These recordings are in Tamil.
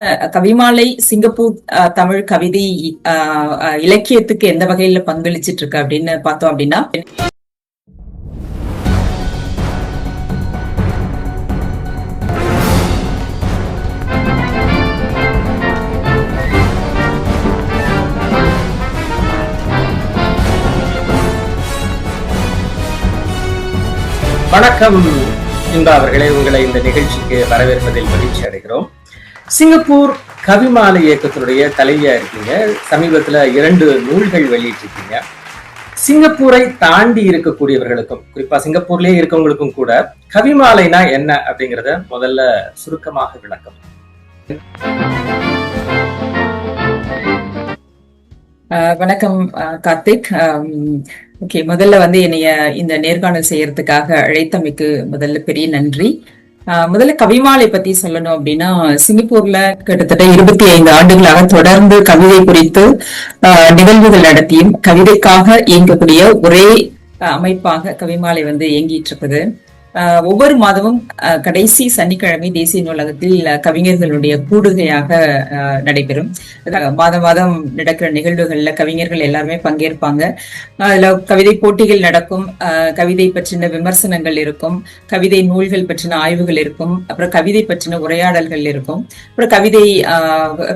கவிமாலை சிங்கப்பூர் தமிழ் கவிதை இலக்கியத்துக்கு எந்த வகையில பங்களிச்சிட்டு இருக்கு அப்படின்னு பார்த்தோம் அப்படின்னா, வணக்கம் இன்பா அவர்களே, உங்களை இந்த நிகழ்ச்சிக்கு வரவேற்பதில் மகிழ்ச்சி அடைகிறோம். சிங்கப்பூர் கவிமாலை இயக்கத்தினுடைய தலைவியா இருக்கீங்க. சமீபத்துல 2 நூல்கள் வெளியிட்டிருக்கீங்க. சிங்கப்பூரை தாண்டி இருக்கக்கூடியவர்களுக்கும், குறிப்பா சிங்கப்பூர்லயே இருக்கவங்களுக்கும் கூட கவிமாலைனா என்ன அப்படிங்கிறத முதல்ல சுருக்கமாக விளக்கம். வணக்கம் கார்த்திக். ஓகே, முதல்ல என்னைய இந்த நேர்காணல் செய்யறதுக்காக அழைத்தமைக்கு முதல்ல பெரிய நன்றி. முதல்ல கவிமாலை பத்தி சொல்லணும் அப்படின்னா, சிங்கப்பூர்ல கிட்டத்தட்ட 25 ஆண்டுகளாக தொடர்ந்து கவிதை குறித்து நிகழ்வுகள் நடத்தியும் கவிதைக்காக இயங்கக்கூடிய ஒரே அமைப்பாக கவிமாலை இயங்கிட்டு இருக்குது. ஒவ்வொரு மாதமும் கடைசி சனிக்கிழமை தேசிய நூலகத்தில் கவிஞர்களுடைய கூடுகையாக நடைபெறும். மாதம் மாதம் நடக்கிற நிகழ்வுகள்ல கவிஞர்கள் எல்லாருமே பங்கேற்பாங்க. அதுல கவிதை போட்டிகள் நடக்கும், கவிதை பற்றின விமர்சனங்கள் இருக்கும், கவிதை நூல்கள் பற்றின ஆய்வுகள் இருக்கும், அப்புறம் கவிதை பற்றின உரையாடல்கள் இருக்கும், அப்புறம் கவிதை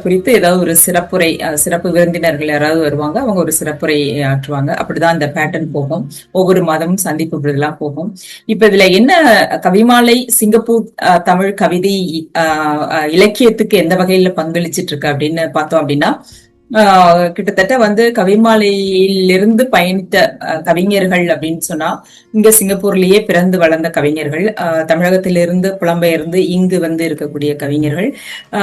குறித்து ஏதாவது ஒரு சிறப்புரை, சிறப்பு விருந்தினர்கள் யாராவது வருவாங்க, அவங்க ஒரு சிறப்புரை ஆற்றுவாங்க. அப்படிதான் அந்த பேட்டர்ன் போகும். ஒவ்வொரு மாதமும் சந்திப்பு விருதெல்லாம் போகும். இப்ப இதுல என்ன கவிமாலை சிங்கப்பூர் தமிழ் கவிதை இலக்கியத்துக்கு எந்த வகையில பங்களிச்சிட்டு இருக்கு அப்படின்னு பார்த்தோம் அப்படின்னா, கிட்டத்தட்ட கவிமாலையிலிருந்து பயணித்த கவிஞர்கள் அப்படின்னு சொன்னா, இங்க சிங்கப்பூர்லயே பிறந்து வளர்ந்த கவிஞர்கள், தமிழகத்திலிருந்து புலம்பெயர்ந்து இங்கு இருக்கக்கூடிய கவிஞர்கள்,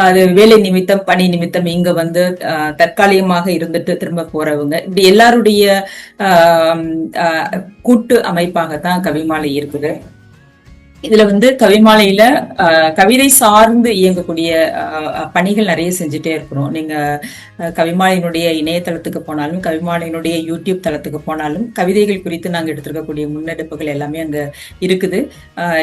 அது வேலை நிமித்தம் பணி நிமித்தம் இங்க தற்காலிகமாக இருந்துட்டு திரும்ப போறவங்க, இப்படி எல்லாருடைய கூட்டு அமைப்பாகத்தான் கவிமாலை இருக்குது. இதுல கவிமாலையில கவிதை சார்ந்து இயங்கக்கூடிய பணிகள் நிறைய செஞ்சுட்டே இருக்கிறோம். நீங்க கவிமாலையினுடைய இணையதளத்துக்கு போனாலும், கவிமாலையினுடைய யூடியூப் தளத்துக்கு போனாலும் கவிதைகள் குறித்து நாங்க எடுத்திருக்கக்கூடிய முன்னெடுப்புகள் எல்லாமே அங்க இருக்குது.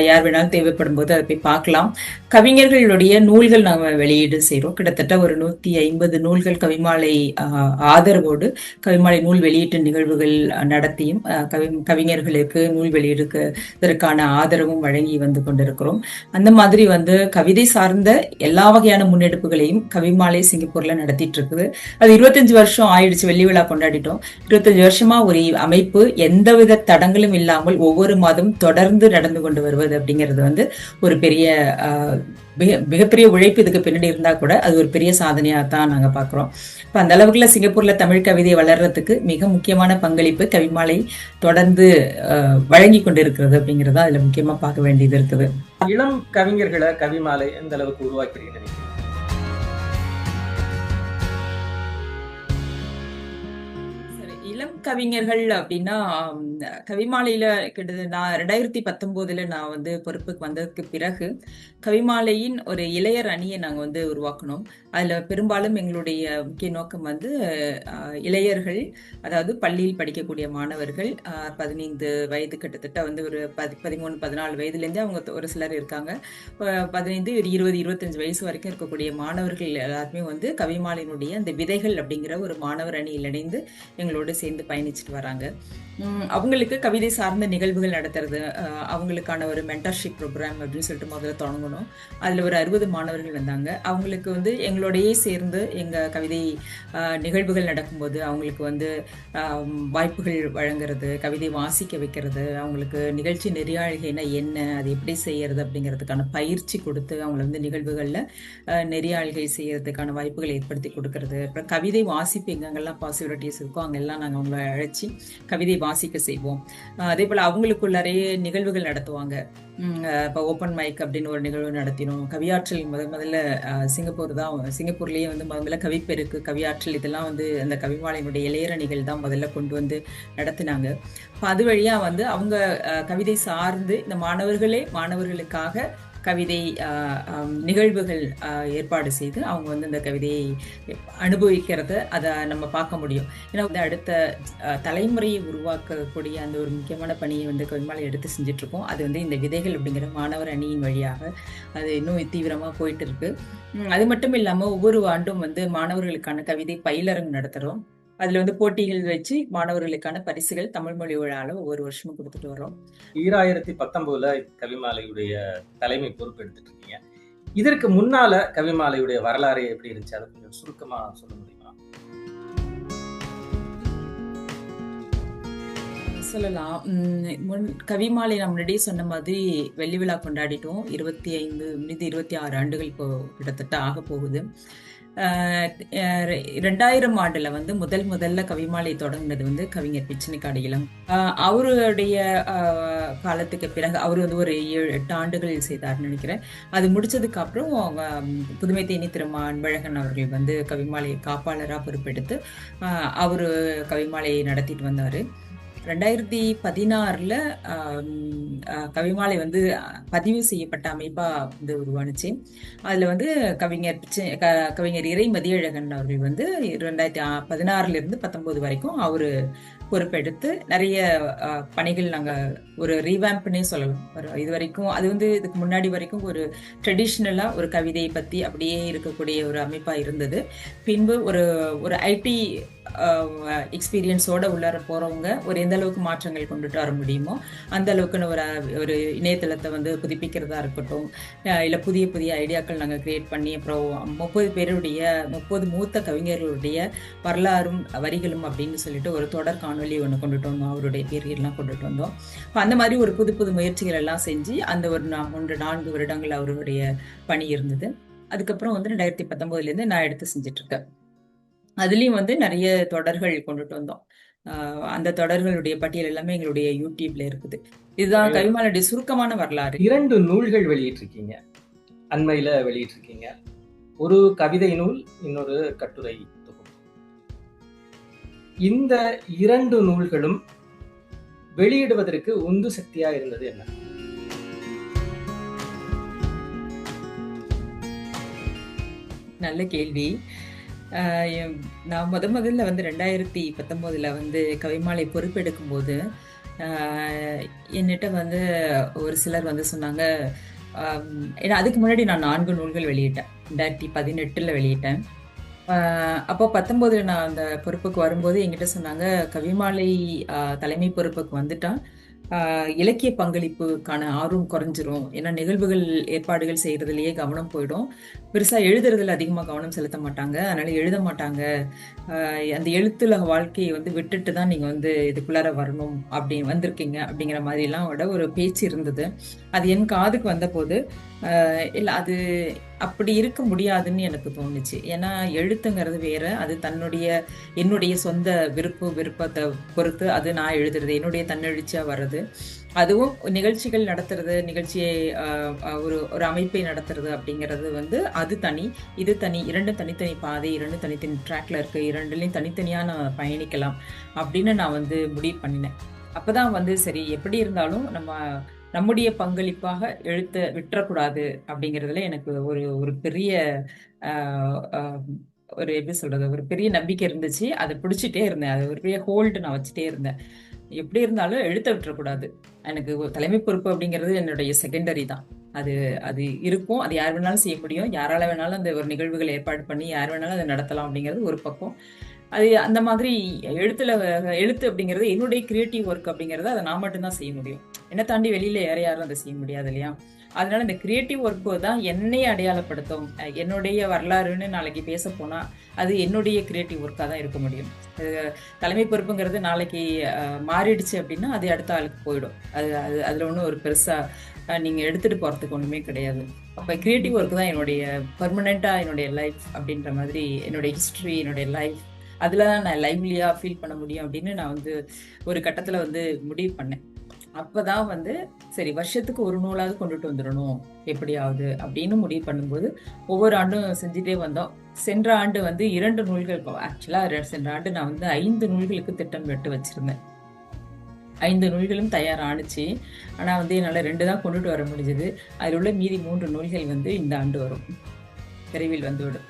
யார் வேணாலும் தேவைப்படும் போது அதை போய் பார்க்கலாம். கவிஞர்களுடைய நூல்கள் நாங்க வெளியீடு செய்யறோம். கிட்டத்தட்ட ஒரு 150 நூல்கள் கவிமாலை ஆதரவோடு கவிமாலை நூல் வெளியீட்டு நிகழ்வுகள் நடத்தியும் கவிஞர்களுக்கு நூல் வெளியிடுவதற்கான ஆதரவும் வழங்கி வந்து கொண்டிருக்கிறோம். அந்த மாதிரி கவிதை சார்ந்த எல்லா வகையான முன்னெடுப்புகளையும் கவிமாலை சிங்கப்பூர்ல நடத்திட்டு இருக்குது. அது 25 வருஷம் ஆயிடுச்சு, வெள்ளி விழா கொண்டாடிட்டோம். 25 வருஷமா ஒரு அமைப்பு எந்தவித தடங்களும் இல்லாமல் ஒவ்வொரு மாதம் தொடர்ந்து நடந்து கொண்டு வருவது அப்படிங்கிறது ஒரு பெரிய மிகப்பெரிய உழைப்பு இதுக்கு பின்னாடி இருந்தா கூட அது ஒரு பெரிய சாதனையா தான் நாங்க பாக்குறோம். இப்ப அந்த அளவுக்குள்ள சிங்கப்பூர்ல தமிழ் கவிதை வளர்றதுக்கு மிக முக்கியமான பங்களிப்பு கவிமாலை தொடர்ந்து வழங்கி கொண்டு இருக்கிறது அப்படிங்கறத அதுல முக்கியமா பார்க்க வேண்டியது இருக்குது. இளம் கவிஞர்களை கவிமாலை எந்த அளவுக்கு உருவாக்கிறீங்க? இளம் கவிஞர்கள் அப்படின்னா, கவிமாலையில கிட்டத்தட்ட நான் 2019 நான் பொறுப்புக்கு வந்ததுக்கு பிறகு கவிமாலையின் ஒரு இளையர் அணியை நாங்க உருவாக்கணும். அதுல பெரும்பாலும் எங்களுடைய முக்கிய நோக்கம் இளையர்கள், அதாவது பள்ளியில் படிக்கக்கூடிய மாணவர்கள், 15 வயது, கிட்டத்தட்ட ஒரு 13-14 வயதுல இருந்து அவங்க ஒரு சிலர் இருக்காங்க. 15, 20, 25 வயசு வரைக்கும் இருக்கக்கூடிய மாணவர்கள் எல்லாருமே கவிமாலையினுடைய அந்த விதைகள் அப்படிங்கிற ஒரு மாணவர் அணியில் இணைந்து எங்களோட சேர்ந்து பயணிச்சுட்டு வராங்க. அவங்களுக்கு கவிதை சார்ந்த நிகழ்வுகள் நடத்துறது, அவங்களுக்கான ஒரு மென்டர்ஷிப் ப்ரோக்ராம் அப்படின்னு சொல்லிட்டு முதல்ல தொடங்கணும். அதுல ஒரு 60 மாணவர்கள் வந்தாங்க. அவங்களுக்கு எங்களோடையே சேர்ந்து எங்க கவிதை நிகழ்வுகள் நடக்கும்போது அவங்களுக்கு வாய்ப்புகள் வழங்குறது, கவிதை வாசிக்க வைக்கிறது, அவங்களுக்கு நிகழ்ச்சி நெறியாழ்கைனா என்ன, அது எப்படி செய்யறது அப்படிங்கிறதுக்கான பயிற்சி கொடுத்து அவங்கள நிகழ்வுகள்ல நெறியாழ்கை செய்யறதுக்கான வாய்ப்புகளை ஏற்படுத்தி கொடுக்கறது. அப்புறம் கவிதை வாசிப்பு எங்கெங்கெல்லாம் பாசிபிலிட்டிஸ் இருக்கோ அங்கெல்லாம் நாங்கள் அவங்கள அழைச்சி கவிதை வாசிக்க செய்வோம். அதே போல அவங்களுக்கு நிறைய நிகழ்வுகள் நடத்துவாங்க. இப்போ ஓப்பன் மைக் அப்படின்னு ஒரு நிகழ்வு நடத்தினோம். கவியாற்றல் முதல்ல சிங்கப்பூர்லேயே முதல்ல கவிப்பெருக்கு, கவியாற்றல் இதெல்லாம் அந்த கவிமாலையினுடைய இளையரணிகள் தான் முதல்ல கொண்டு நடத்தினாங்க. இப்போ அது வழியா அவங்க கவிதை சார்ந்து இந்த மாணவர்களுக்காக கவிதை நிகழ்வுகள் ஏற்பாடு செய்து அவங்க வந்து இந்த கவிதையை அனுபவிக்கிறத அதை நம்ம பார்க்க முடியும். ஏன்னா வந்து அடுத்த தலைமுறையை உருவாக்கக்கூடிய அந்த ஒரு முக்கியமான பணியை வந்து கவிமாலை எடுத்து செஞ்சுட்டு இருக்கோம். அது வந்து இந்த விதைகள் அப்படிங்கிற மாணவர் அணியின் வழியாக அது இன்னும் தீவிரமாக போயிட்டு இருக்கு. அது மட்டும் இல்லாமல் ஒவ்வொரு ஆண்டும் வந்து மாணவர்களுக்கான கவிதை பயிலரங்கு நடத்துகிறோம். அதுல வந்து போட்டிகள் வச்சு மாணவர்களுக்கான பரிசுகள் தமிழ் மொழி விழால ஒவ்வொரு வருஷமும் கொடுத்துட்டு வரோம். 2019 கவிமாலையுடைய தலைமை பொறுப்பு எடுத்துட்டு இருக்கீங்க. இதற்கு முன்னால கவிமாலையுடைய வரலாறு எப்படி இருந்துச்சு, அதை கொஞ்சம் சுருக்கமா சொல்ல முடியுமா? சொல்லலாம். கவிமாலை நான் முன்னாடியே சொன்ன மாதிரி வெள்ளி விழா கொண்டாடிட்டோம். 26 ஆண்டுகள் இப்போ கிட்டத்தட்ட ஆக போகுது. 2000 ஆண்டுல வந்து முதல்ல கவிமாலை தொடங்கினது வந்து கவிஞர் பிச்சனிக்காடு இளம். அவருடைய காலத்துக்கு பிறகு அவர் வந்து ஒரு 7-8 ஆண்டுகள் செய்தார்னு நினைக்கிறேன். அது முடிச்சதுக்கு அப்புறம் புதுமை தேனி திரு அன்பழகன் அவர்கள் வந்து கவிமாலை காப்பாளராக பொறுப்பெடுத்து அவரு கவிமாலையை நடத்திட்டு வந்தாரு. 2016 கவிமாலை வந்து பதிவு செய்யப்பட்ட அமைப்பா வந்து உருவானுச்சு. அதுல வந்து கவிஞர் இறை மதியழகன் அவர்கள் வந்து 2016 இருந்து 19 வரைக்கும் அவரு பொறுப்பெடுத்து நிறைய பணிகள் நாங்க ஒரு ரீவேம்ப்னே சொல்லலாம். இது வரைக்கும் அது வந்து இதுக்கு முன்னாடி வரைக்கும் ஒரு ட்ரெடிஷ்னலா ஒரு கவிதையை பத்தி அப்படியே இருக்கக்கூடிய ஒரு அமைப்பா இருந்தது. பின்பு ஒரு ஐடி எக்ஸ்பீரியன்ஸோட உள்ளார போறவங்க ஒரு எந்த அளவுக்கு மாற்றங்கள் கொண்டுட்டு வர முடியுமோ அந்த அளவுக்குன்னு ஒரு இணையதளத்தை வந்து புதுப்பிக்கிறதா இருக்கட்டும், இல்லை புதிய ஐடியாக்கள் நாங்கள் கிரியேட் பண்ணி அப்புறம் 30 மூத்த கவிஞர்களுடைய வரலாறும் வரிகளும் அப்படின்னு சொல்லிட்டு ஒரு தொடர் காணொலி ஒன்று கொண்டுட்டு வந்தோம். அவருடைய பீரியட்லாம் கொண்டுட்டு வந்தோம். அந்த மாதிரி ஒரு புது முயற்சிகள் எல்லாம் செஞ்சு அந்த ஒரு 4 வருடங்கள் அவருடைய பணி இருந்தது. அதுக்கப்புறம் வந்து 2019 நான் எடுத்து செஞ்சுட்டு இருக்கேன். அதுலயும் வந்து நிறைய தொடர்கள் கொண்டுட்டு வந்தோம். அந்த தொடர்களுடைய பட்டியல் எல்லாமே எங்களுடைய யூடியூப்ல இருக்குது. இதுதான் கவிமாலையுடைய சுருக்கமான வரலாறு. 2 நூல்கள் வெளியிட்டிருக்கீங்க, அண்மையில வெளியிட்டிருக்கீங்க. ஒரு கவிதை நூல், இன்னொரு கட்டுரை தொகுப்பு. இந்த 2 நூல்களும் வெளியிடுவதற்கு உந்து சக்தியா இருந்தது என்ன? நல்ல கேள்வி. நான் முதல்ல வந்து 2019 வந்து கவிமாலை பொறுப்பெடுக்கும் போது என்னிட்ட வந்து ஒரு சிலர் வந்து சொன்னாங்க. ஏன்னா அதுக்கு முன்னாடி நான் 4 நூல்கள் வெளியிட்டேன். 2018 வெளியிட்டேன். அப்போ 19 நான் அந்த பொறுப்புக்கு வரும்போது என்கிட்ட சொன்னாங்க, கவிமாலை தலைமை பொறுப்புக்கு வந்துட்டா இலக்கிய பங்களிப்புக்கான ஆர்வம் குறைஞ்சிரும். ஏன்னா நிகழ்வுகள் ஏற்பாடுகள் செய்யறதுலயே கவனம் போயிடும். பெருசா எழுதுறதுல அதிகமா கவனம் செலுத்த மாட்டாங்க. அதனால எழுத மாட்டாங்க. அந்த எழுத்துல வாழ்க்கையை வந்து விட்டுட்டு தான் நீங்க வந்து இதுக்குள்ளார வரணும் அப்படி வந்திருக்கீங்க அப்படிங்கிற மாதிரி எல்லாம் ஒரு பேச்சு இருந்தது. அது என் காதுக்கு வந்த போது இல்ல அது அப்படி இருக்க முடியாதுன்னு எனக்கு தோணுச்சு. ஏன்னா எழுத்துங்கிறது வேற. அது என்னுடைய சொந்த விருப்பத்தை பொறுத்து அது நான் எழுதுறது, என்னுடைய தன்னெழுச்சியா வர்றது. அதுவும் நிகழ்ச்சிகள் நடத்துறது, நிகழ்ச்சியை ஒரு அமைப்பை நடத்துறது அப்படிங்கிறது வந்து அது தனி, இது தனி. 2 தனித்தனி பாதை, 2 தனித்தனி ட்ராக்ல இருக்கு. 2லையும் தனித்தனியா நான் பயணிக்கலாம் அப்படின்னு நான் வந்து முடிவு பண்ணினேன். அப்பதான் வந்து சரி, எப்படி இருந்தாலும் நம்முடைய பங்களிப்பாக எழுத்த விட்டுறக்கூடாது அப்படிங்கிறதுல எனக்கு ஒரு பெரிய ஒரு எப்படி சொல்றது, ஒரு பெரிய நம்பிக்கை இருந்துச்சு. அதை பிடிச்சிட்டே இருந்தேன். அது ஒரு பெரிய ஹோல்டு நான் வச்சுட்டே இருந்தேன். எப்படி இருந்தாலும் எழுத்த விட்டுறக்கூடாது. எனக்கு தலைமை பொறுப்பு அப்படிங்கிறது என்னுடைய செகண்டரி தான். அது இருக்கும். அது யார் வேணாலும் செய்ய முடியும். யாரால வேணாலும் அந்த ஒரு நிகழ்வுகள் ஏற்பாடு பண்ணி யார் வேணாலும் அதை நடத்தலாம் அப்படிங்கிறது ஒரு பக்கம். அது அந்த மாதிரி எழுத்து அப்படிங்கிறது என்னுடைய கிரியேட்டிவ் ஒர்க் அப்படிங்கிறது அதை நான் மட்டும்தான் செய்ய முடியும். என்னை தாண்டி வெளியில யாரும் அதை செய்ய முடியாது இல்லையா? அதனால இந்த கிரியேட்டிவ் ஒர்க்கு தான் என்னையே அடையாளப்படுத்தும். என்னுடைய வரலாறுன்னு நாளைக்கு பேச போனா அது என்னுடைய கிரியேட்டிவ் ஒர்க்காக தான் இருக்க முடியும். தலைமை பொறுப்புங்கிறது நாளைக்கு மாறிடுச்சு அப்படின்னா அது அடுத்த ஆளுக்கு போயிடும். அதுல ஒன்றும் ஒரு பெருசா நீங்க எடுத்துட்டு போறதுக்கு ஒண்ணுமே கிடையாது. அப்ப கிரியேட்டிவ் ஒர்க் தான் என்னுடைய பர்மனண்டா என்னுடைய லைஃப் அப்படின்ற மாதிரி, என்னுடைய ஹிஸ்டரி, என்னுடைய லைஃப் அதுல தான் நான் லைவ்லியா ஃபீல் பண்ண முடியும் அப்படின்னு நான் வந்து ஒரு கட்டத்துல வந்து முடிவு பண்ணேன். அப்பதான் வந்து சரி, வருஷத்துக்கு ஒரு நூலாவது கொண்டுட்டு வந்துடணும் எப்படியாவது அப்படின்னு முடிவு பண்ணும்போது ஒவ்வொரு ஆண்டும் செஞ்சுட்டே வந்தோம். சென்ற ஆண்டு வந்து 2 நூல்கள், ஆக்சுவலா சென்ற ஆண்டு நான் வந்து 5 நூல்களுக்கு திட்டம் விட்டு வச்சிருந்தேன். 5 நூல்களும் தயாரானுச்சு. ஆனா வந்து என்னால 2 தான் கொண்டுட்டு வர முடிஞ்சது. அதில் உள்ள மீதி 3 நூல்கள் வந்து இந்த ஆண்டு வரும், விரைவில் வந்துவிடும்.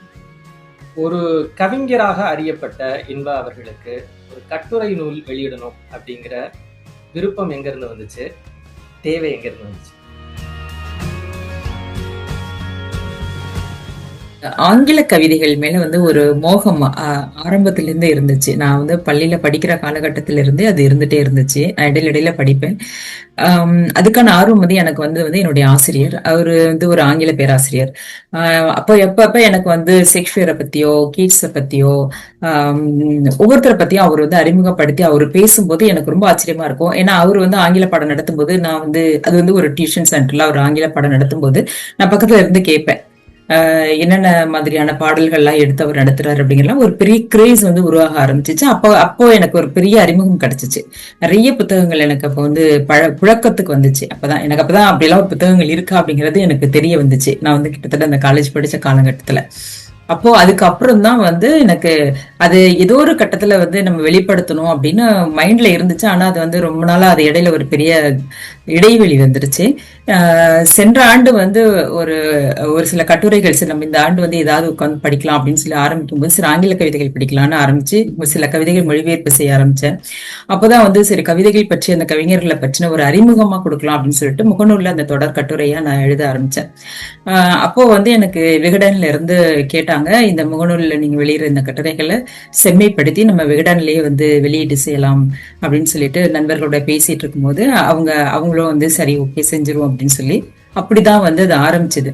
ஒரு கவிஞராக அறியப்பட்ட இன்பா அவர்களுக்கு ஒரு கட்டுரை நூல் வெளியிடணும் அப்படிங்கிற விருப்பம் எங்க இருந்து வந்துச்சு, தேவை எங்க இருந்து வந்துச்சு? ஆங்கில கவிதைகள் மேல வந்து ஒரு மோகம் ஆரம்பத்துல இருந்தே இருந்துச்சு. நான் வந்து பள்ளியில படிக்கிற காலகட்டத்தில இருந்தே அது இருந்துட்டே இருந்துச்சு. நான் இடையில இடையில படிப்பேன். அதுக்கான ஆர்வம் வந்து எனக்கு வந்து என்னுடைய ஆசிரியர். அவரு வந்து ஒரு ஆங்கில பேராசிரியர். அப்போ எப்பப்ப எனக்கு வந்து ஷேக்ஸ்பியரை பத்தியோ, கீட்ஸை பத்தியோ, ஒவ்வொருத்தரை பத்தியும் அவர் வந்து அறிமுகப்படுத்தி அவர் பேசும்போது எனக்கு ரொம்ப ஆச்சரியமா இருக்கும். ஏன்னா அவர் வந்து ஆங்கில பாடம் நடத்தும்போது நான் வந்து அது வந்து ஒரு டியூஷன் சென்டர்ல அவர் ஆங்கில பாடம் நடத்தும்போது நான் பக்கத்துல இருந்து கேட்பேன். என்னென்ன மாதிரியான பாடல்கள்லாம் எடுத்து அவர் நடத்துறாரு அப்படிங்கறலாம் ஒரு பெரிய கிரேஸ் வந்து உருவாக ஆரம்பிச்சிச்சு. அப்போ எனக்கு ஒரு பெரிய அறிமுகம் கிடைச்சிச்சு. நிறைய புத்தகங்கள் எனக்கு அப்போ வந்து புழக்கத்துக்கு வந்துச்சு. அப்பதான் அப்படியெல்லாம் ஒரு புத்தகங்கள் இருக்கா அப்படிங்கிறது எனக்கு தெரிய வந்துச்சு. நான் வந்து கிட்டத்தட்ட அந்த காலேஜ் படிச்ச காலகட்டத்துல. அப்போ அதுக்கப்புறம் தான் வந்து எனக்கு அது ஏதோ ஒரு கட்டத்துல வந்து நம்ம வெளிப்படுத்தணும் அப்படின்னு மைண்ட்ல இருந்துச்சு. ஆனா அது வந்து ரொம்ப நாளா அது இடையில ஒரு பெரிய இடைவெளி வந்துருச்சு. சென்ற ஆண்டு வந்து ஒரு ஒரு சில கட்டுரைகள் சரி நம்ம இந்த ஆண்டு வந்து ஏதாவது உட்காந்து படிக்கலாம் அப்படின்னு சொல்லி ஆரம்பிக்கும் போது சில ஆங்கில கவிதைகள் படிக்கலாம்னு ஆரம்பிச்சு சில கவிதைகள் மொழிபெயர்ப்பு செய்ய ஆரம்பிச்சேன். அப்போதான் வந்து சரி கவிதைகள் பற்றி அந்த கவிஞர்களை பற்றின ஒரு அறிமுகமா கொடுக்கலாம் அப்படின்னு சொல்லிட்டு முகநூல்ல அந்த தொடர் கட்டுரையா நான் எழுத ஆரம்பிச்சேன். அப்போ வந்து எனக்கு விகடன்ல இருந்து கேட்டாங்க, இந்த முகநூல்ல நீங்க வெளியிடுற இந்த கட்டுரைகளை செம்மைப்படுத்தி நம்ம விகடன்லயே வந்து வெளியீடு செய்யலாம் அப்படின்னு சொல்லிட்டு நண்பர்களோட பேசிட்டு இருக்கும்போது அவங்களும் வந்து சரி ஓகே செஞ்சிருவோம் அப்படின்னு சொல்லி அப்படிதான் வந்து அது ஆரம்பிச்சது.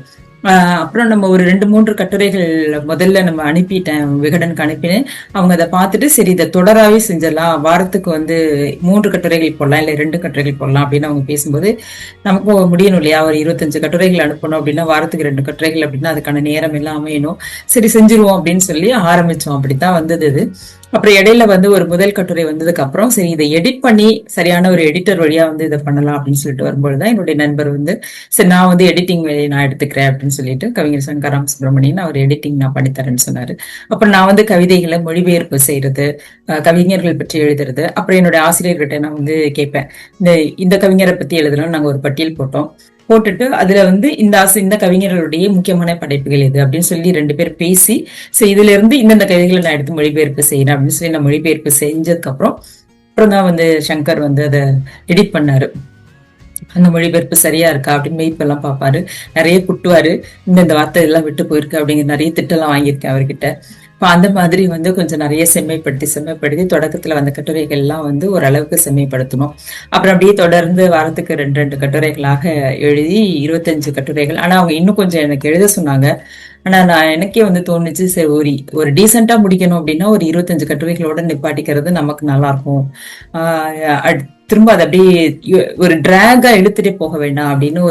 அப்புறம் நம்ம ஒரு 2-3 கட்டுரைகள் முதல்ல நம்ம அனுப்பிட்டேன், விகடனுக்கு அனுப்பினேன். அவங்க அதை பார்த்துட்டு சரி இதை தொடராவே செஞ்சிடலாம், வாரத்துக்கு வந்து 3 கட்டுரைகள் போடலாம் இல்ல 2 கட்டுரைகள் போடலாம் அப்படின்னு அவங்க பேசும்போது நமக்கும் முடியணும் இல்லையா, ஒரு 25 கட்டுரைகள் அனுப்பணும் அப்படின்னா வாரத்துக்கு 2 கட்டுரைகள் அப்படின்னா அதுக்கான நேரம் எல்லாம் அமையணும். சரி செஞ்சிருவோம் அப்படின்னு சொல்லி ஆரம்பிச்சோம். அப்படித்தான் வந்தது அது. அப்புறம் இடையில வந்து ஒரு முதல் கட்டுரை வந்ததுக்கு அப்புறம் சரி இதை எடிட் பண்ணி சரியான ஒரு எடிட்டர் வழியா வந்து இதை பண்ணலாம் அப்படின்னு சொல்லிட்டு வரும்போதுதான் என்னுடைய நண்பர் வந்து சரி நான் வந்து எடிட்டிங் வேலையை நான் எடுத்துக்கிறேன் அப்படின்னு சொல்லிட்டு கவிஞர் சங்கராம் சுப்பிரமணியன் அவர் எடிட்டிங் நான் பண்ணித்தரேன்னு சொன்னாரு. அப்புறம் நான் வந்து கவிதைகளை மொழிபெயர்ப்பு செய்யறது, கவிஞர்கள் பற்றி எழுதுறது. அப்புறம் என்னுடைய ஆசிரியர்கிட்ட நான் வந்து கேட்பேன், இந்த கவிஞரை பத்தி எழுதணும்னு நாங்க ஒரு பட்டியல் போட்டுட்டு அதுல வந்து இந்த கவிஞர்களுடைய முக்கியமான படைப்புகள் எது அப்படின்னு சொல்லி 2 பேர் பேசி சரி இதுல இருந்து இந்த கவிதைகளை நான் எடுத்து மொழிபெயர்ப்பு செய்யறேன் அப்படின்னு சொல்லி நான் மொழிபெயர்ப்பு செஞ்சதுக்கு அப்புறம் தான் வந்து சங்கர் வந்து அதை எடிட் பண்ணாரு. அந்த மொழிபெயர்ப்பு சரியா இருக்கா அப்படின்னு மெய்ப்பெல்லாம் பார்ப்பாரு, நிறைய குட்டுவாரு, இந்த வார்த்தை எல்லாம் விட்டு போயிருக்கு அப்படிங்கிற நிறைய திட்டெல்லாம் வாங்கியிருக்கேன் அவர்கிட்ட. இப்போ அந்த மாதிரி வந்து கொஞ்சம் நிறைய செம்மைப்படுத்தி தொடக்கத்துல வந்த கட்டுரைகள் எல்லாம் வந்து ஓரளவுக்கு செம்மைப்படுத்தணும். அப்புறம் அப்படியே தொடர்ந்து வாரத்துக்கு 2 கட்டுரைகளாக எழுதி 25 கட்டுரைகள். ஆனா அவங்க இன்னும் கொஞ்சம் எனக்கு எழுத சொன்னாங்க. ஆனா நான் எனக்கே வந்து தோணுச்சு சரி ஒரு டீசெண்டா முடிக்கணும் அப்படின்னா ஒரு 25 கட்டுரைகளோட நிப்பாட்டிக்கிறது நமக்கு நல்லா இருக்கும். திரும்ப அதை அப்படியே ஒரு டிராகா எடுத்துட்டே போக வேண்டாம் அப்படின்னு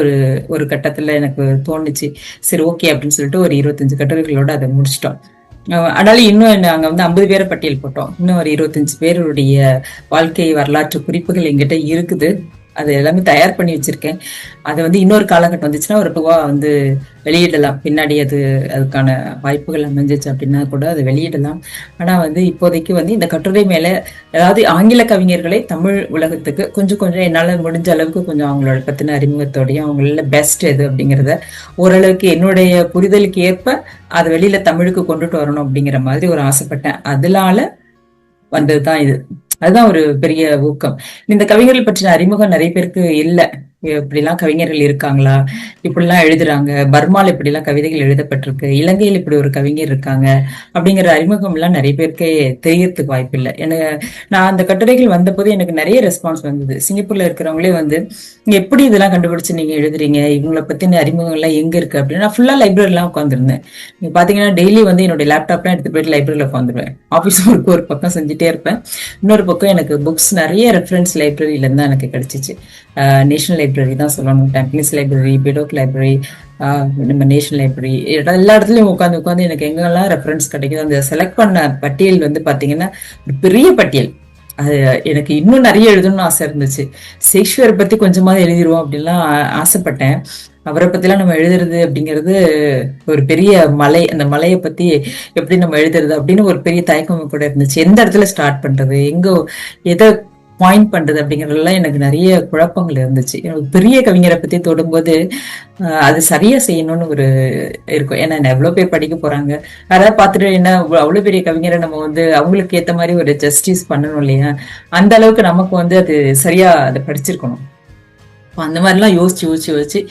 ஒரு கட்டத்துல எனக்கு தோணுச்சு. சரி ஓகே அப்படின்னு சொல்லிட்டு ஒரு 25 கட்டுரைகளோட அதை முடிச்சிட்டோம். ஆனாலும் இன்னும் நாங்க வந்து 50 பேரை பட்டியல் போட்டோம். இன்னும் ஒரு 25 பேருடைய வாழ்க்கை வரலாற்று குறிப்புகள் எங்கிட்ட இருக்குது. அது எல்லாமே தயார் பண்ணி வச்சிருக்கேன். அது வந்து இன்னொரு காலகட்டம் வந்துச்சுன்னா ஒரு 2 வந்து வெளியிடலாம். பின்னாடி அதுக்கான வாய்ப்புகள் அமைஞ்சிச்சு அப்படின்னா கூட அதை வெளியிடலாம். ஆனா வந்து இப்போதைக்கு வந்து இந்த கட்டுரை மேல அதாவது ஆங்கில கவிஞர்களை தமிழ் உலகத்துக்கு கொஞ்சம் என்னால முடிஞ்ச அளவுக்கு கொஞ்சம் அவங்களோட பத்தின அறிமுகத்தோடையும் அவங்கள பெஸ்ட் எது அப்படிங்கிறத ஓரளவுக்கு என்னுடைய புரிதலுக்கு ஏற்ப அதை வெளியில தமிழுக்கு கொண்டுட்டு வரணும் அப்படிங்கிற மாதிரி ஒரு ஆசைப்பட்டேன். அதனால வந்ததுதான் இது. அதுதான் ஒரு பெரிய ஊக்கம். இந்த கவிஞர்கள் பற்றின அறிமுகம் நிறைய பேருக்கு இல்லை. இப்படிலாம் கவிஞர்கள் இருக்காங்களா, இப்படிலாம் எழுதுறாங்க, பர்மால இப்படி எல்லாம் கவிதைகள் எழுதப்பட்டிருக்கு, இலங்கையில் இப்படி ஒரு கவிஞர் இருக்காங்க அப்படிங்கிற அறிமுகம் எல்லாம் நிறைய பேருக்கு தெரியறதுக்கு வாய்ப்பு இல்லை. நான் அந்த கட்டுரைகள் வந்தபோது எனக்கு நிறைய ரெஸ்பான்ஸ் வந்தது. சிங்கப்பூர்ல இருக்கிறவங்களே வந்து எப்படி இதெல்லாம் கண்டுபிடிச்சு நீங்க எழுதுறீங்க, இவங்களை பத்தின அறிமுகம் எல்லாம் எங்க இருக்கு அப்படின்னு நான் ஃபுல்லா லைப்ரரிலாம் உட்காந்துருந்தேன். நீங்க பாத்தீங்கன்னா டெய்லி வந்து என்னுடைய லேப்டாப்லாம் எடுத்து போயிட்டு லைப்ரரியில உட்காந்துருவேன். ஆஃபீஸ் ஒர்க் ஒரு பக்கம் செஞ்சுட்டே இருப்பேன், இன்னொரு பக்கம் எனக்கு புக்ஸ் நிறைய ரெஃபரன்ஸ் லைப்ரரியில இருந்தா எனக்கு கிடைச்சிச்சு. நேஷனல் லைப்ரரி தான் சொல்லணும், டெம்ப்ளிஸ் லைப்ரரி, பிடோக் லைப்ரரி, நம்ம நேஷனல் லைப்ரரி, எல்லா இடத்துலயும் உட்காந்து எனக்கு எங்கெல்லாம் ரெஃபரன்ஸ் கிடைக்குது அந்த செலக்ட் பண்ண பட்டியல் வந்து பாத்தீங்கன்னா ஒரு பெரிய பட்டியல். அது எனக்கு இன்னும் நிறைய எழுதணும்னு ஆசை இருந்துச்சு. ஷேக்ஸ்பியரை பத்தி கொஞ்சமாவது எழுதிருவோம் அப்படின்லாம் ஆசைப்பட்டேன். அவரை பத்திலாம் நம்ம எழுதுறது அப்படிங்கிறது ஒரு பெரிய மலை, அந்த மலையை பத்தி எப்படி நம்ம எழுதுறது அப்படின்னு ஒரு பெரிய தயக்கம் கூட இருந்துச்சு. எந்த இடத்துல ஸ்டார்ட் பண்றது, எதை பாயிண்ட் பண்றது அப்படிங்கறதுலாம் எனக்கு நிறைய குழப்பங்கள் இருந்துச்சு. எனக்கு பெரிய கவிஞரை பத்தி தொடும்போது அது சரியா செய்யணும்னு ஒரு இருக்கும். ஏன்னா எவ்வளவு பேர் படிக்க போறாங்க, அதாவது பார்த்துட்டு என்ன அவ்வளவு பெரிய கவிஞரை நம்ம வந்து அவங்களுக்கு ஏத்த மாதிரி ஒரு ஜஸ்டிஸ் பண்ணணும் இல்லையா? அந்த அளவுக்கு நமக்கு வந்து அது சரியா அதை படிச்சிருக்கணும். அந்த மாதிரிலாம் யோசிச்சு யோசிச்சு யோசிச்சு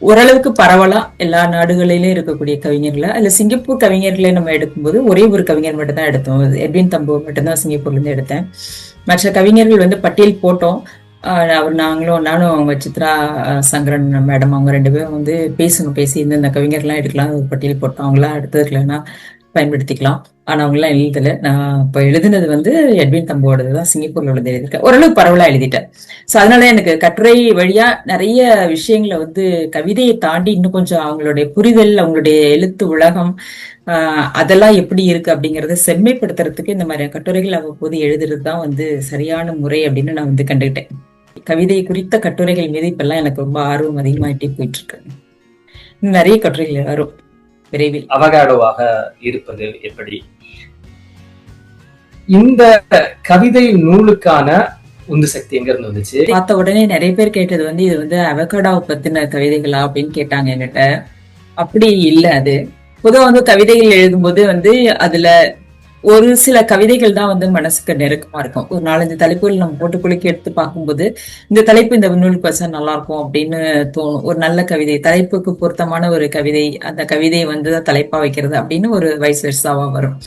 ஓரளவுக்கு பரவலா எல்லா நாடுகளிலும் இருக்கக்கூடிய கவிஞர்களை, அதுல சிங்கப்பூர் கவிஞர்களை நம்ம எடுக்கும்போது ஒரே ஒரு கவிஞர் மட்டும் தான் எடுத்தோம். எட்வின் தம்பு மட்டும்தான் சிங்கப்பூர்ல இருந்து எடுத்தேன். மற்ற கவிஞர்கள் வந்து பட்டியல் போட்டோம். நானும் அவங்க சித்ரா சங்கரன் மேடம் அவங்க 2 பேரும் வந்து பேசி இந்த கவிஞர்லாம் எடுக்கலாம் ஒரு பட்டியல் போட்டோம். அவங்களாம் எடுத்ததுலன்னா பயன்படுத்திக்கலாம். ஆனா அவங்களாம் எழுதல. நான் இப்ப எழுதினது வந்து எட்வின் தம்போடதுதான், சிங்கப்பூர்ல உள்ளது எழுதியிருக்கேன். ஓரளவு பரவலா எழுதிட்டேன். சோ அதனால எனக்கு கட்டுரை வழியா நிறைய விஷயங்களை வந்து கவிதையை தாண்டி இன்னும் கொஞ்சம் அவங்களுடைய புரிதல், அவங்களுடைய எழுத்து உலகம் அதெல்லாம் எப்படி இருக்கு அப்படிங்கறத செம்மைப்படுத்துறதுக்கு இந்த மாதிரி கட்டுரைகள் அவ்வப்போது எழுதுறது தான் வந்து சரியான முறை அப்படின்னு நான் வந்து கண்டுகிட்டேன். கவிதை குறித்த கட்டுரைகள் மீது இப்பெல்லாம் எனக்கு ரொம்ப ஆர்வம் அதிகமாயிட்டே போயிட்டு இருக்கு. நிறைய கட்டுரைகள் வரும் விரைவில். அவகாடோவாக இருப்பது எப்படி? இந்த கவிதை நூலுக்கான உந்து சக்தி எங்க இருந்து வந்துச்சு? பார்த்த உடனே நிறைய பேர் கேட்டது வந்து இது வந்து அவகாடோவை பத்தின கவிதைகளா அப்படின்னு கேட்டாங்க என்கிட்ட. அப்படி இல்ல. அது பொதுவா வந்து கவிதைகள் எழுதும்போது வந்து அதுல ஒரு சில கவிதைகள் தான் வந்து மனசுக்கு நெருக்கமா இருக்கும். ஒரு 4-5 தலைப்புகள் நம்ம போட்டு குலுக்கி எடுத்து பார்க்கும்போது இந்த தலைப்பு இந்த நூலுக்கு வச்சா நல்லா இருக்கும் அப்படின்னு தோணும். ஒரு நல்ல கவிதை, தலைப்புக்கு பொருத்தமான ஒரு கவிதை, அந்த கவிதையை வந்து தலைப்பா வைக்கிறது அப்படின்னு ஒரு வைஸ் வெர்சாவா வரும்.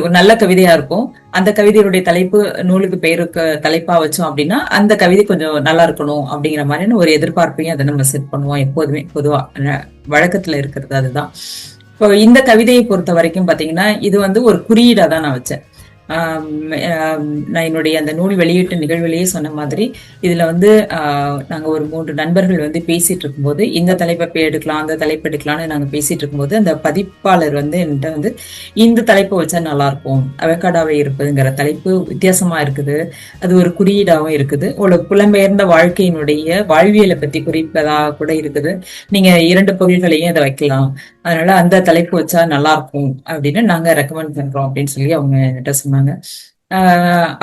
ஒரு நல்ல கவிதையா இருக்கும், அந்த கவிதையுடைய தலைப்பு நூலுக்கு பெயருக்கு தலைப்பா வச்சோம் அப்படின்னா அந்த கவிதை கொஞ்சம் நல்லா இருக்கணும் அப்படிங்கிற மாதிரியான ஒரு எதிர்பார்ப்பையும் அதை நம்ம செட் பண்ணுவோம். எப்போதுமே பொதுவா வழக்கத்துல இருக்கிறது அதுதான். இப்போ இந்த கவிதையை பொறுத்த வரைக்கும் பாத்தீங்கன்னா இது வந்து ஒரு குறியீடா தான் நான் வச்சேன். நான் என்னுடைய அந்த நூல் வெளியீட்டு நிகழ்விலேயே சொன்ன மாதிரி இதுல வந்து நாங்க ஒரு 3 நண்பர்கள் வந்து பேசிட்டு இருக்கும்போது இந்த தலைப்பை எடுக்கலாம் அந்த தலைப்பு எடுக்கலாம்னு நாங்க பேசிட்டு இருக்கும்போது அந்த பதிப்பாளர் வந்து என்கிட்ட வந்து இந்த தலைப்பை வச்சா நல்லா இருக்கும், அவகாடோவை இருப்பதுங்கிற தலைப்பு வித்தியாசமா இருக்குது, அது ஒரு குறியீடாவும் இருக்குது, ஒரு புலம்பெயர்ந்த வாழ்க்கையினுடைய வாழ்வியலை பத்தி குறிப்பதா கூட இருக்குது, நீங்க 2 பொருள்களையும் அதை வைக்கலாம், அதனால அந்த தலைப்பு வச்சா நல்லா இருக்கும் அப்படின்னு நாங்க ரெக்கமெண்ட் பண்றோம் அப்படின்னு சொல்லி அவங்க என்கிட்ட சொன்னாங்க.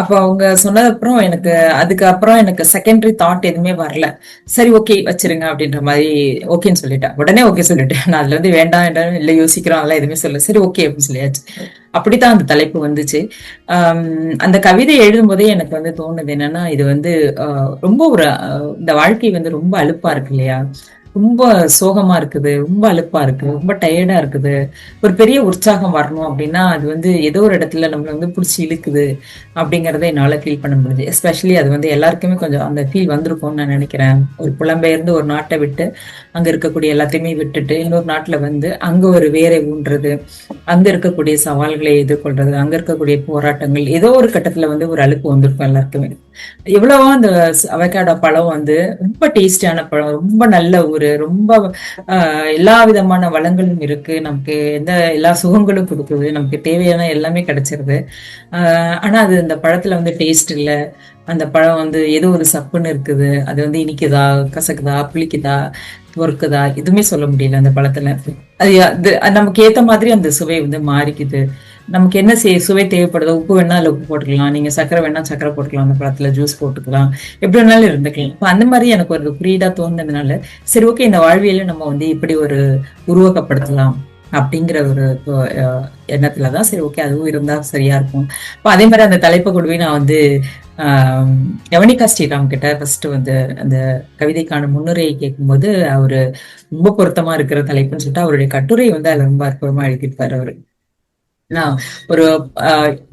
அப்ப அவங்க சொன்னது அப்புறம் எனக்கு செகண்டரி தாட் எதுவுமே வரல. சரி ஓகே வச்சிருங்க அப்படின்ற மாதிரி ஓகேன்னு சொல்லிட்டேன். உடனே ஓகே சொல்லிட்டேன். நான் அதுல இருந்து வேண்டாம் இல்ல யோசிக்கிறோம் அதெல்லாம் எதுவுமே சொல்ல, சரி ஓகே அப்படின்னு சொல்லியாச்சு. அப்படித்தான் அந்த தலைப்பு வந்துச்சு. அந்த கவிதை எழுதும் போதே எனக்கு வந்து தோணுது என்னன்னா இது வந்து ரொம்ப ஒரு இந்த வாழ்க்கை வந்து ரொம்ப அலுப்பா இருக்கு இல்லையா, ரொம்ப சோகமா இருக்குது, ரொம்ப அலுப்பா இருக்கு, ரொம்ப டயர்டா இருக்குது, ஒரு பெரிய உற்சாகம் வரணும் அப்படின்னா அது வந்து ஏதோ ஒரு இடத்துல நம்மள வந்து பிடிச்சி இழுக்குது அப்படிங்கறத என்னால ஃபீல் பண்ண முடியுது. எஸ்பெஷலி அது வந்து எல்லாருக்குமே கொஞ்சம் அந்த ஃபீல் வந்திருக்கும்னு நான் நினைக்கிறேன். ஒரு புலம்பெயர்ந்து ஒரு நாட்டை விட்டு அங்க இருக்கக்கூடிய எல்லாத்தையுமே விட்டுட்டு இன்னொரு நாட்டுல வந்து அங்க ஒரு வேரை ஊன்றது, அங்க இருக்கக்கூடிய சவால்களை எதிர்கொள்றது, அங்க இருக்கக்கூடிய போராட்டங்கள், ஏதோ ஒரு கட்டத்துல வந்து ஒரு அலுப்பு வந்திருக்கும் எல்லாருக்குமே. எவ்வளவோ அந்த அவகாடோ பழம் வந்து ரொம்ப டேஸ்டியான பழம், ரொம்ப நல்ல ஒரு ரொம்ப எல்லா விதமான வளங்களும் இருக்கு, நமக்கு எல்லா சுகங்களும் கொடுக்குது, நமக்கு தேவையான எல்லாமே கிடைச்சிருது. ஆனா அது அந்த பழத்துல வந்து டேஸ்ட் இல்ல, அந்த பழம் வந்து ஏதோ ஒரு சப்புன்னு இருக்குது, அது வந்து இனிக்குதா கசக்குதா புளிக்குதா பொறுக்குதா எதுவுமே சொல்ல முடியல அந்த பழத்துல. அது நமக்கு ஏத்த மாதிரி அந்த சுவை வந்து மாறிக்குது. நமக்கு என்ன சுவை தேவைப்படுதோ, உப்பு வேணா அதுல உப்பு போட்டுக்கலாம், நீங்க சக்கரை வேணா சக்கரை போட்டுக்கலாம், அந்த பழத்துல ஜூஸ் போட்டுக்கலாம், எப்படி வேணாலும் இருந்துக்கலாம். இப்ப அந்த மாதிரி எனக்கு ஒரு குறியீடா தோணுனதுனால சரி ஓகே இந்த வாழ்வியல நம்ம வந்து இப்படி ஒரு உருவகப்படுத்தலாம் அப்படிங்கிற ஒரு எண்ணத்துலதான் சரி ஓகே அதுவும் இருந்தா சரியா இருக்கும். இப்போ அதே மாதிரி அந்த தலைப்பை கூடவே நான் வந்து யவனிகா ஸ்ரீராம் கிட்ட ஃபர்ஸ்ட் வந்து அந்த கவிதைக்கான முன்னுரையை கேட்கும்போது அவரு ரொம்ப பொருத்தமா இருக்கிற தலைப்புன்னு சொல்லிட்டு அவருடைய கட்டுரை வந்து அதுல ரொம்ப அற்புதமா எழுதியிருப்பாரு அவரு. ஒரு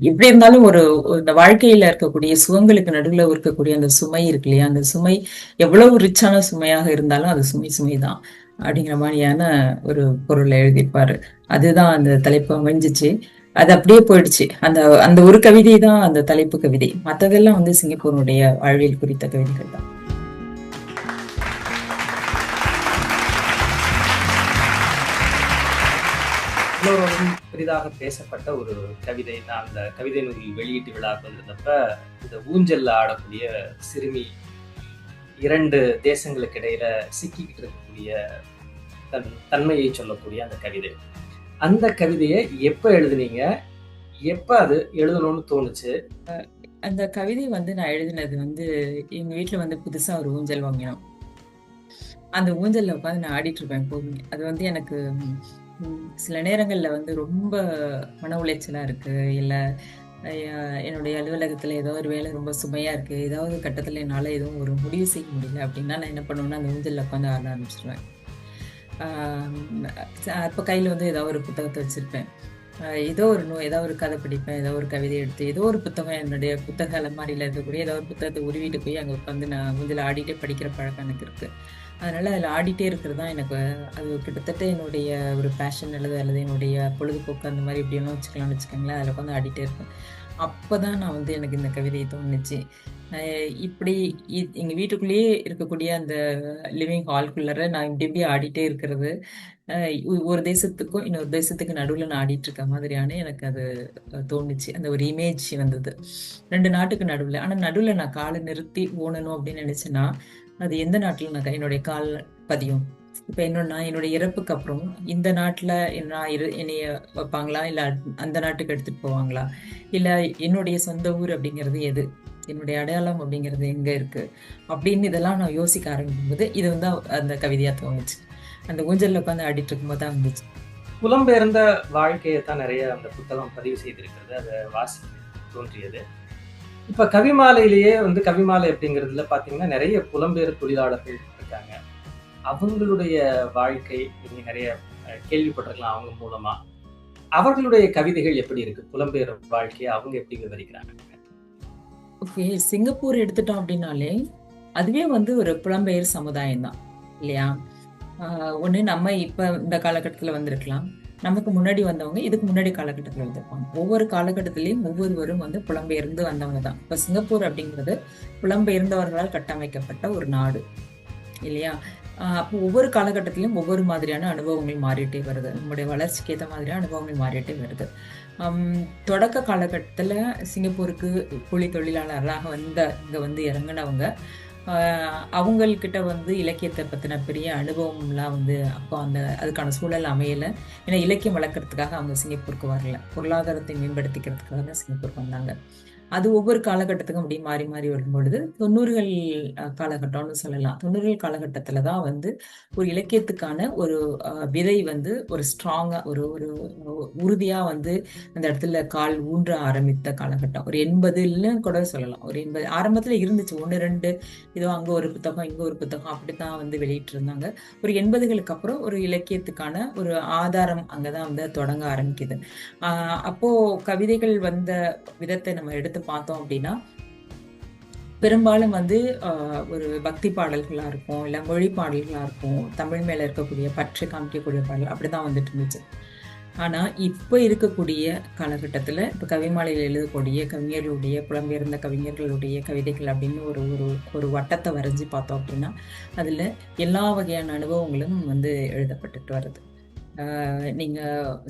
எப்படி இருந்தாலும் இந்த வாழ்க்கையில இருக்கக்கூடிய சுகங்களுக்கு நடுவுல இருக்கக்கூடிய அந்த சுமை இருக்கு இல்லையா, அந்த சுமை எவ்வளவு ரிச்சான சுமையாக இருந்தாலும் அது சுமைதான் அப்படிங்கிற மாதிரியான ஒரு பொருளை எழுதியிருப்பாரு. அதுதான் அந்த தலைப்பு அமைஞ்சிச்சு. அது அப்படியே போயிடுச்சு. அந்த அந்த ஒரு கவிதை தான் அந்த தலைப்பு கவிதை, மற்றதெல்லாம் வந்து சிங்கப்பூருடைய வாழ்வியல் குறித்த கவிதைகள் தான். எல்லோரோடும் பெரிதாக பேசப்பட்ட ஒரு கவிதை தான் அந்த கவிதை நூல் வெளியீட்டு விழா வந்திருந்தப்ப இந்த ஊஞ்சல்ல ஆடக்கூடிய சிறுமி 2 தேசங்களுக்கு இடையில சிக்கிக்கிட்டு இருக்கக்கூடிய தன்மையை சொல்லக்கூடிய அந்த கவிதை. அந்த கவிதையை எப்ப எழுதுனீங்க, எப்ப அது எழுதணும்னு தோணுச்சு? அந்த கவிதை வந்து நான் எழுதினது வந்து எங்க வீட்ல வந்து புதுசா ஒரு ஊஞ்சல் வாங்கினோம். அந்த ஊஞ்சல்ல உட்காந்து நான் ஆடிட்டு இருப்பேன் எப்போதுமே. அது வந்து எனக்கு சில நேரங்கள்ல வந்து ரொம்ப மன உளைச்சலா இருக்கு. இல்ல என்னுடைய அலுவலகத்துல ஏதோ ஒரு வேலை ரொம்ப சுமையா இருக்கு. ஏதாவது கட்டத்துல என்னால எதுவும் ஒரு முடிவு செய்ய முடியல அப்படின்னா, நான் என்ன பண்ணுவேன்னா, அந்த ஊஞ்சல்ல உட்காந்து ஆட ஆரம்பிச்சுருவேன். ஆம், அப்ப கையில வந்து ஏதாவது ஒரு புத்தகத்த வச்சிருப்பேன். ஏதோ ஒரு ஏதோ ஒரு கதை படிப்பேன். ஏதோ ஒரு கவிதை எடுத்து, ஏதோ ஒரு புத்தகம் என்னுடைய புத்தக அலமாரியில இருக்கக்கூடிய ஏதோ ஒரு புத்தகத்த உருவிட்டு போய் அங்க உட்காந்து நான் ஊஞ்சல்ல ஆடிட்டே படிக்கிற பழக்கம் எனக்கு இருக்கு. அதனால அதில ஆடிட்டே இருக்கிறது தான் எனக்கு அது கிட்டத்தட்ட என்னுடைய ஒரு பேஷன் அல்லது என்னுடைய பொழுதுபோக்கு அந்த மாரி எப்படியும் வச்சுக்கலாம்னு வச்சுக்கோங்களேன். அதில உட்காந்து ஆடிட்டே இருப்பேன். அப்பதான் நான் வந்து எனக்கு இந்த கவிதை தோணுச்சு. அ இப்படி எங்க வீட்டுக்குள்ளேயே இருக்கக்கூடிய அந்த லிவிங் ஹால்குள்ளார நான் இப்படி இப்படி ஆடிட்டே இருக்கிறது. அ ஒரு தேசத்துக்கும் இன்னொரு தேசத்துக்கு நடுவுல நான் ஆடிட்டு இருக்க மாதிரியான எனக்கு அது தோணுச்சு. அந்த ஒரு இமேஜ் வந்தது. 2 நாட்டுக்கு நடுவுல. ஆனா நடுவுல நான் கால நிறுத்தி ஊனணும் அப்படின்னு நினைச்சேன்னா, அது எந்த நாட்டுல என்னுடைய கால் பதியும்? இப்ப நான் என்னுடைய இறப்புக்கு அப்புறம் இந்த நாட்டுல நான் என்னைய வைப்பாங்களா? இல்ல அந்த நாட்டுக்கு எடுத்துட்டு போவாங்களா? இல்ல என்னுடைய சொந்த ஊர் அப்படிங்கிறது எது? என்னுடைய அடையாளம் அப்படிங்கிறது எங்க இருக்கு? அப்படின்னு இதெல்லாம் நான் யோசிக்க ஆரம்பிக்கும்போது, இது வந்து அந்த கவிதையா தோணுச்சு. அந்த ஊஞ்சல்ல உட்காந்து ஆடிட்டு இருக்கும்போது தான் வந்துச்சு. புலம்பெயர்ந்த வாழ்க்கையை தான் நிறைய அந்த புத்தகம் பதிவு செய்திருக்கிறது. அதை வாசிக்க தோன்றியது. இப்ப கவிமாலையிலேயே வந்து கவிமாலை அப்படிங்கிறதுல பாத்தீங்கன்னா நிறைய புலம்பெயர் தொழிலாளர்கள் இருக்காங்க. அவங்களுடைய வாழ்க்கை நீங்க நிறைய கேள்விப்பட்டிருக்கலாம் அவங்க மூலமா. அவர்களுடைய கவிதைகள் எப்படி இருக்கு? புலம்பெயர் வாழ்க்கையை அவங்க எப்படி விவரிக்கிறாங்க? ஓகே. சிங்கப்பூர் எடுத்துட்டோம் அப்படின்னாலே, அதுவே வந்து ஒரு புலம்பெயர் சமுதாயம் தான். இல்லையா? ஒண்ணு நம்ம இப்ப இந்த காலகட்டத்துல வந்திருக்கலாம். நமக்கு முன்னாடி வந்தவங்க இதுக்கு முன்னாடி காலகட்டத்துல வந்திருப்பாங்க. ஒவ்வொரு காலகட்டத்திலயும் ஒவ்வொருவரும் வந்து புலம்பெயர்ந்து வந்தவங்க தான். இப்ப சிங்கப்பூர் அப்படிங்கிறது புலம்பெயர்ந்தவர்களால் கட்டமைக்கப்பட்ட ஒரு நாடு. இல்லையா? அப்போ ஒவ்வொரு காலகட்டத்திலும் ஒவ்வொரு மாதிரியான அனுபவங்கள் மாறிட்டே வருது. நம்முடைய வளர்ச்சிக்கு ஏத்த மாதிரியான அனுபவங்கள் மாறிட்டே வருது. அம் தொடக்க காலகட்டத்துல சிங்கப்பூருக்கு கூலி தொழிலாளர்களாக இங்க வந்து இறங்குனவங்க, அ அவங்கள்கிட்ட வந்து இலக்கியத்த பத்தின பெரிய அனுபவம்லாம் வந்து அப்போ அதுக்கான சூழல் அமையல. ஏன்னா இலக்கியம் வளர்க்கறதுக்காக அவங்க சிங்கப்பூருக்கு வரல. பொருளாதாரத்தை மேம்படுத்திக்கிறதுக்காக தான் சிங்கப்பூருக்கு வந்தாங்க. அது ஒவ்வொரு காலகட்டத்துக்கும் அப்படியே மாறி மாறி வரும்பொழுது 90கள் காலகட்டம்னு சொல்லலாம். 90கள் காலகட்டத்துல தான் வந்து ஒரு இலக்கியத்துக்கான ஒரு விதை வந்து ஒரு ஸ்ட்ராங்கா ஒரு ஒரு உறுதியா வந்து அந்த இடத்துல கால் ஊன்ற ஆரம்பித்த காலகட்டம். ஒரு 80ன்னு கூட சொல்லலாம். ஒரு 80 ஆரம்பத்துல இருந்துச்சு. 1, 2 ஏதோ அங்க ஒரு புத்தகம், இங்க ஒரு புத்தகம் அப்படித்தான் வந்து வெளியிட்டிருந்தாங்க. ஒரு 80களுக்கு அப்புறம் ஒரு இலக்கியத்துக்கான ஒரு ஆதாரம் அங்க தான் வந்து தொடங்க ஆரம்பிக்குது. அப்போ கவிதைகள் வந்த விதத்தை நம்ம எடுத்து பார்த்தோம் அப்படின்னா, பெரும்பாலும் வந்து ஒரு பக்தி பாடல்களா இருக்கும், இல்ல மொழி பாடல்களா இருக்கும். தமிழ் மேல இருக்கக்கூடிய பற்று காமிக்கக்கூடிய பாடல் அப்படிதான் வந்துட்டு இருந்துச்சு. ஆனா, இப்ப இருக்கக்கூடிய காலகட்டத்துல, இப்ப கவிமாலையில எழுதக்கூடிய கவிஞர்களுடைய புலம்பெயர்ந்த கவிஞர்களுடைய கவிதைகள் அப்படின்னு ஒரு ஒரு ஒரு வட்டத்த வரைஞ்சு பார்த்தோம் அப்படின்னா, அதுல எல்லா வகையான அனுபவங்களும் வந்து எழுதப்பட்டுட்டு வருது. நீங்க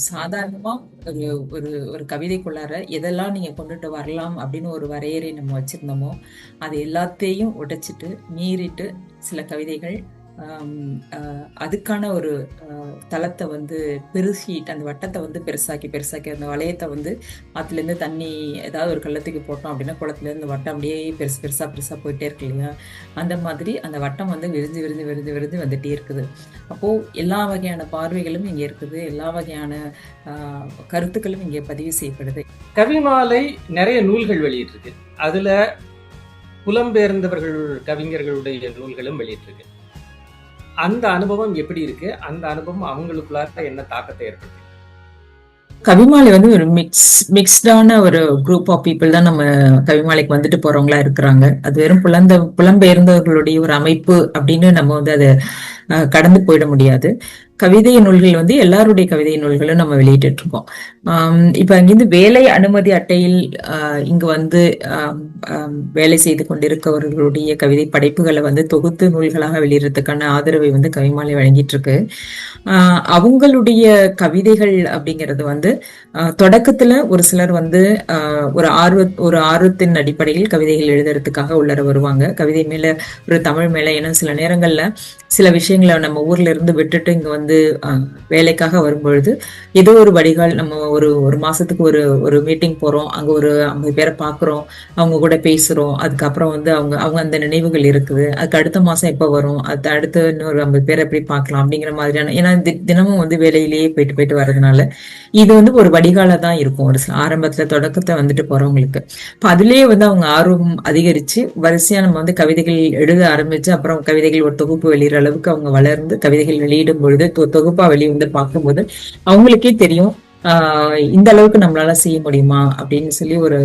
சாதாரணமா ஒரு ஒரு ஒரு கவிதைக்குள்ளார எதெல்லாம் நீங்க கொண்டுட்டு வரலாம் அப்படின்னு ஒரு வரையறை நம்ம வச்சிருந்தோமோ, அது எல்லாத்தையும் உடைச்சிட்டு, மீறிட்டு சில கவிதைகள் ஆம், அதுக்கான ஒரு தளத்த வந்து பெருசிட்டு அந்த வட்டத்த வந்து பெருசாக்கி அந்த வளையத்த வந்து ஆத்துலேருந்து தண்ணி ஏதாவது ஒரு கள்ளத்துக்கு போட்டோம் அப்படின்னா, குளத்துலேருந்து வட்டம் அப்படியே பெருசா போயிட்டே இருக்கு இல்லையா? அந்த மாதிரி அந்த வட்டம் வந்து விரிஞ்சு வந்துட்டே இருக்குது. அப்போ எல்லா வகையான பார்வைகளும் இங்க இருக்குது. எல்லா வகையான அ கருத்துக்களும் இங்கே பதிவு செய்யப்படுது. கவிமாலை நிறைய நூல்கள் வெளியிட்டிருக்கு. அதுல புலம்பெயர்ந்தவர்கள் கவிஞர்களுடைய நூல்களும் வெளியிட்டிருக்கு. அந்த அனுபவம் எப்படி இருக்கு? அந்த அனுபவம் அவங்களுக்குள்ளார என்ன தாக்கத்தை ஏற்படுத்தி? கவிமாலை வந்து ஒரு மிக்ஸ்டான ஒரு குரூப் ஆஃப் பீப்புள் தான் நம்ம கவிமாலைக்கு வந்துட்டு போறவங்களா இருக்கிறாங்க. அது வெறும் புலம்பெயர்ந்தவர்களுடைய ஒரு அமைப்பு அப்படின்னு நம்ம வந்து அதை கடந்து போயிட முடியாது. கவிதை நூல்கள் வந்து எல்லாருடைய கவிதை நூல்களும் நம்ம வெளியிட்டு இருக்கோம். இப்ப அங்கிருந்து வேலை அனுமதி அட்டையில் இங்கு வந்து வேலை செய்து கொண்டிருக்கவர்களுடைய கவிதை படைப்புகளை வந்து தொகுத்து நூல்களாக வெளியிடறதுக்கான ஆதரவை வந்து கவிமாலை வழங்கிட்டு இருக்கு. அவங்களுடைய கவிதைகள் அப்படிங்கிறது வந்து தொடக்கத்துல ஒரு சிலர் வந்து ஒரு ஆர்வத்தின் அடிப்படையில் கவிதைகள் எழுதுறதுக்காக உள்ளர வருவாங்க. கவிதை மேல ஒரு தமிழ் மேல ஏன்னா சில நேரங்கள்ல சில விஷயங்களை நம்ம ஊர்ல இருந்து விட்டுட்டு இங்க வந்து வந்து வேலைக்காக வரும்பொழுது ஏதோ ஒரு வடிகால், நம்ம ஒரு ஒரு மாசத்துக்கு ஒரு ஒரு மீட்டிங் போறோம், அங்க ஒரு 50 பேரை பாக்குறோம், அவங்க கூட பேசுறோம், அதுக்கப்புறம் வந்து அவங்க அவங்க அந்த நினைவுகள் இருக்குது, அதுக்கு அடுத்த மாசம் எப்ப வரும், அது அடுத்து இன்னொரு 50 பேரை எப்படி பார்க்கலாம் அப்படிங்கிற மாதிரியான, ஏன்னா தினமும் வந்து வேலையிலேயே போயிட்டு போயிட்டு வர்றதுனால இது வந்து ஒரு வடிகால தான் இருக்கும் ஒரு சில ஆரம்பத்துல தொடக்கத்தை வந்துட்டு போறவங்களுக்கு. இப்ப அதுலயே வந்து அவங்க ஆர்வம் அதிகரிச்சு வரிசையா நம்ம வந்து கவிதைகள் எழுத ஆரம்பிச்சு, அப்புறம் கவிதைகள் ஒரு தொகுப்பு வெளியிற அளவுக்கு அவங்க வளர்ந்து கவிதைகள் வெளியிடும் பொழுது தொகுப்பா வெளியே வந்து பார்க்கும்போது அவங்களுக்கே தெரியும் இந்த அளவுக்கு நம்மளால செய்ய முடியுமா அப்படின்னு சொல்லி ஒரு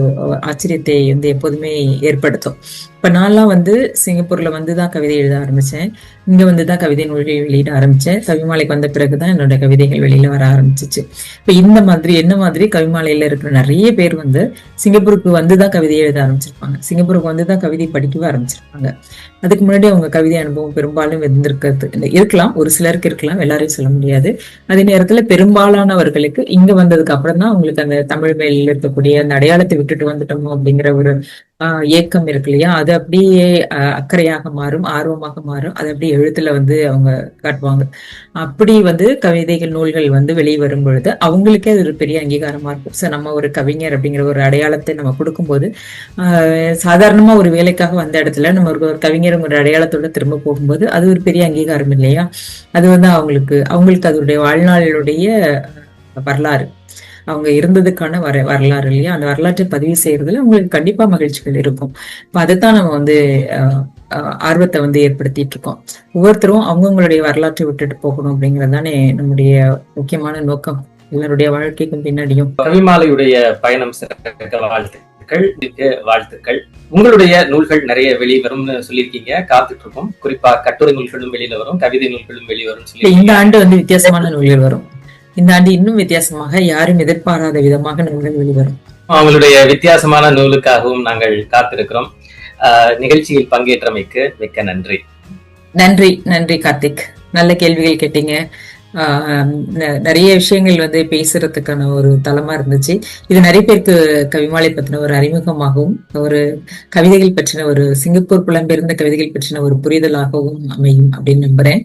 ஆச்சரியத்தை வந்து எப்போதுமே ஏற்படுத்தும். இப்ப நான்லாம் வந்து சிங்கப்பூர்ல வந்துதான் கவிதை எழுத ஆரம்பிச்சேன். இங்க வந்துதான் கவிதை நூல்கள் வெளியிட ஆரம்பிச்சேன். கவிமாலைக்கு வந்த பிறகுதான் என்னோட கவிதைகள் வெளியில வர ஆரம்பிச்சிச்சு. இப்ப இந்த மாதிரி என்ன மாதிரி கவிமாலையில இருக்கிற நிறைய பேர் வந்து சிங்கப்பூருக்கு வந்துதான் கவிதை எழுத ஆரம்பிச்சிருப்பாங்க, சிங்கப்பூருக்கு வந்துதான் கவிதை படிக்கவே ஆரம்பிச்சிருப்பாங்க. அதுக்கு முன்னாடி அவங்க கவிதை அனுபவம் பெரும்பாலும் இருக்கலாம், ஒரு சிலருக்கு இருக்கலாம், எல்லாரையும் சொல்ல முடியாது. அதே நேரத்துல பெரும்பாலானவர்களுக்கு இங்க வந்ததுக்கு அப்புறம் தான் அவங்களுக்கு அந்த தமிழ் மேல இருக்கக்கூடிய அந்த அடையாளத்தை விட்டுட்டு வந்துட்டோமோ அப்படிங்கிற ஒரு ஏக்கம் இருக்கு இல்லையா, அது அப்படியே அக்கறையாக மாறும், ஆர்வமாக மாறும். அது அப்படியே எழுத்துல வந்து அவங்க காட்டுவாங்க. அப்படி வந்து கவிதைகள் நூல்கள் வந்து வெளியே வரும் பொழுது அவங்களுக்கே அது ஒரு பெரிய அங்கீகாரமா இருக்கும். சோ நம்ம ஒரு கவிஞர் அப்படிங்கிற ஒரு அடையாளத்தை நம்ம கொடுக்கும்போது சாதாரணமா ஒரு வேலைக்காக வந்த இடத்துல நம்ம ஒரு கவிஞர் ஒரு அடையாளத்தோட திரும்ப போகும்போது அது ஒரு பெரிய அங்கீகாரம் இல்லையா. அது வந்து அவங்களுக்கு அதனுடைய வாழ்நாளுடைய வரலாறு, அவங்க இருந்ததுக்கான வரலாறு இல்லையா. அந்த வரலாற்றை பதிவு செய்யறதுல உங்களுக்கு கண்டிப்பா மகிழ்ச்சிகள் இருக்கும். இப்ப அதைத்தான் நம்ம வந்து ஆர்வத்தை வந்து ஏற்படுத்திட்டு இருக்கோம். ஒவ்வொருத்தரும் அவங்கவுங்களுடைய வரலாற்றை விட்டுட்டு போகணும் அப்படிங்கிறது தானே நம்முடைய முக்கியமான நோக்கம் எல்லாருடைய வாழ்க்கைக்கும் பின்னாடியும். கவிமாலையுடைய பயணம் சிறக்க வாழ்த்துக்கள். உங்களுடைய நூல்கள் நிறைய வெளிவரும்னு சொல்லியிருக்கீங்க, காத்துட்டு இருக்கோம். குறிப்பா கட்டுரை நூல்களும் வெளியில வரும், கவிதை நூல்களும் வெளிவரும் சொல்லி. இந்த ஆண்டு வந்து வித்தியாசமான நூல்கள் வரும். இந்த ஆண்டு இன்னும் வித்தியாசமாக, யாரும் எதிர்பாராத விதமாக நூல்கள் வெளிவரும். அவங்களுடைய வித்தியாசமான நூலுக்காகவும் நாங்கள் காத்திருக்கிறோம். நிகழ்ச்சியில் பங்கேற்றமைக்கு மிக்க நன்றி. நன்றி நன்றி கார்த்திக், நல்ல கேள்விகள் கேட்டீங்க. நிறைய விஷயங்கள் வந்து பேசுறதுக்கான ஒரு தளமா இருந்துச்சு. இது நிறைய பேருக்கு கவிமாலை பற்றின ஒரு அறிமுகமாகவும் ஒரு கவிதைகள் பற்றின ஒரு சிங்கப்பூர் புலம்பெயர்ந்த கவிதைகள் பற்றின ஒரு புரிதலாகவும் அமையும் அப்படின்னு நம்புறேன்.